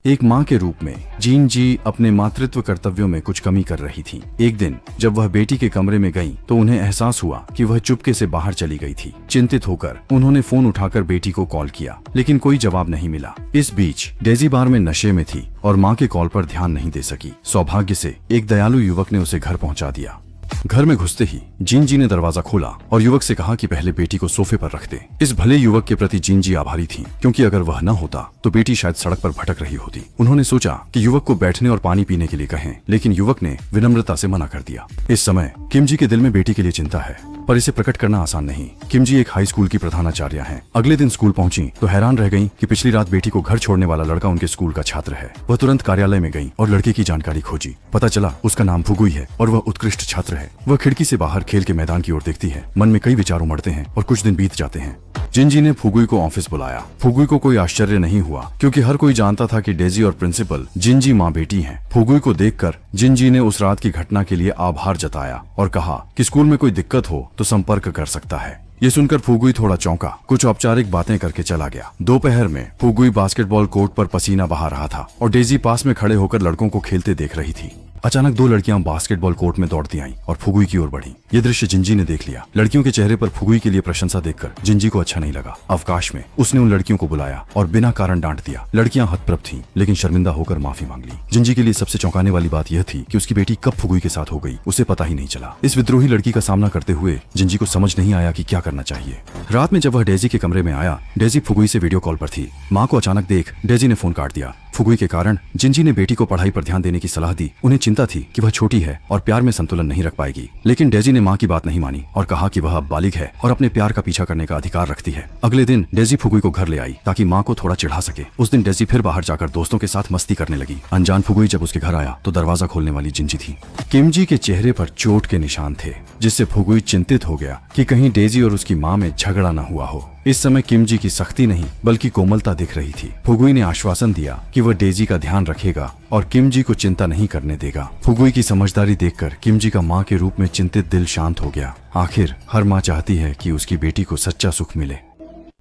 एक माँ के रूप में जीन जी अपने मातृत्व कर्तव्यों में कुछ कमी कर रही थी। एक दिन जब वह बेटी के कमरे में गईं, तो उन्हें एहसास हुआ कि वह चुपके से बाहर चली गई थी। चिंतित होकर उन्होंने फोन उठाकर बेटी को कॉल किया, लेकिन कोई जवाब नहीं मिला। इस बीच डेजी बार में नशे में थी और माँ के कॉल पर ध्यान नहीं दे सकी। सौभाग्य से एक दयालु युवक ने उसे घर पहुँचा दिया। घर में घुसते ही जीन जी ने दरवाजा खोला और युवक से कहा कि पहले बेटी को सोफे पर रख दे। इस भले युवक के प्रति जीन जी आभारी थी, क्योंकि अगर वह न होता तो बेटी शायद सड़क पर भटक रही होती। उन्होंने सोचा कि युवक को बैठने और पानी पीने के लिए कहें, लेकिन युवक ने विनम्रता से मना कर दिया। इस समय किम जी के दिल में बेटी के लिए चिंता है, पर इसे प्रकट करना आसान नहीं। किम जी एक हाई स्कूल की प्रधानाचार्य हैं। अगले दिन स्कूल पहुंची तो हैरान रह गईं कि पिछली रात बेटी को घर छोड़ने वाला लड़का उनके स्कूल का छात्र है। वह तुरंत कार्यालय में गईं और लड़के की जानकारी खोजी। पता चला उसका नाम फुगुई है और वह उत्कृष्ट छात्र है। वह खिड़की से बाहर खेल के मैदान की ओर देखती है। मन में कई विचार उमड़ते हैं और कुछ दिन बीत जाते हैं। जिन जी ने फुगुई को ऑफिस बुलाया। फुगुई को कोई आश्चर्य नहीं हुआ, क्योंकि हर कोई जानता था कि डेजी और प्रिंसिपल जिन जी माँ बेटी हैं। फुगुई को देखकर जिन जी ने उस रात की घटना के लिए आभार जताया और कहा कि स्कूल में कोई दिक्कत हो तो संपर्क कर सकता है। ये सुनकर फुगुई थोड़ा चौंका, कुछ औपचारिक बातें करके चला गया। दोपहर में फुगुई बास्केटबॉल कोर्ट पर पसीना बहा रहा था और डेजी पास में खड़े होकर लड़कों को खेलते देख रही थी। अचानक दो लड़कियां बास्केटबॉल कोर्ट में दौड़ती आईं और फुगुई की ओर बढ़ी। ये दृश्य जिंजी ने देख लिया। लड़कियों के चेहरे पर फुगुई के लिए प्रशंसा देखकर जिंजी को अच्छा नहीं लगा। अवकाश में उसने उन लड़कियों को बुलाया और बिना कारण डांट दिया। लड़कियां हतप्रभ थीं, लेकिन शर्मिंदा होकर माफी मांग ली। जिंजी के लिए सबसे चौंकाने वाली बात यह थी कि उसकी बेटी कब फुगुई के साथ हो गई, उसे पता ही नहीं चला। इस विद्रोही लड़की का सामना करते हुए जिंजी को समझ नहीं आया कि क्या करना चाहिए। रात में जब वह डेजी के कमरे में आया, डेजी फुगुई से वीडियो कॉल पर थी। माँ को अचानक देख डेजी ने फोन काट दिया। फुगुई के कारण जिंजी ने बेटी को पढ़ाई पर ध्यान देने की सलाह दी। उन्हें चिंता थी कि वह छोटी है और प्यार में संतुलन नहीं रख पाएगी, लेकिन डेजी ने माँ की बात नहीं मानी और कहा कि वह अब बालिग है और अपने प्यार का पीछा करने का अधिकार रखती है। अगले दिन डेजी फुगुई को घर ले आई ताकि माँ को थोड़ा चिढ़ा सके। उस दिन डेजी फिर बाहर जाकर दोस्तों के साथ मस्ती करने लगी। अनजान फुगुई जब उसके घर आया तो दरवाजा खोलने वाली जिंजी थी। किम जी के चेहरे पर चोट के निशान थे, जिससे फुगुई चिंतित हो गया कि कहीं डेजी और उसकी माँ में झगड़ा न हुआ हो। इस समय किम जी की सख्ती नहीं बल्कि कोमलता दिख रही थी। फुगुई ने आश्वासन दिया कि वह डेजी का ध्यान रखेगा और किम जी को चिंता नहीं करने देगा। फुगुई की समझदारी देखकर किम जी का माँ के रूप में चिंतित दिल शांत हो गया। आखिर हर माँ चाहती है कि उसकी बेटी को सच्चा सुख मिले।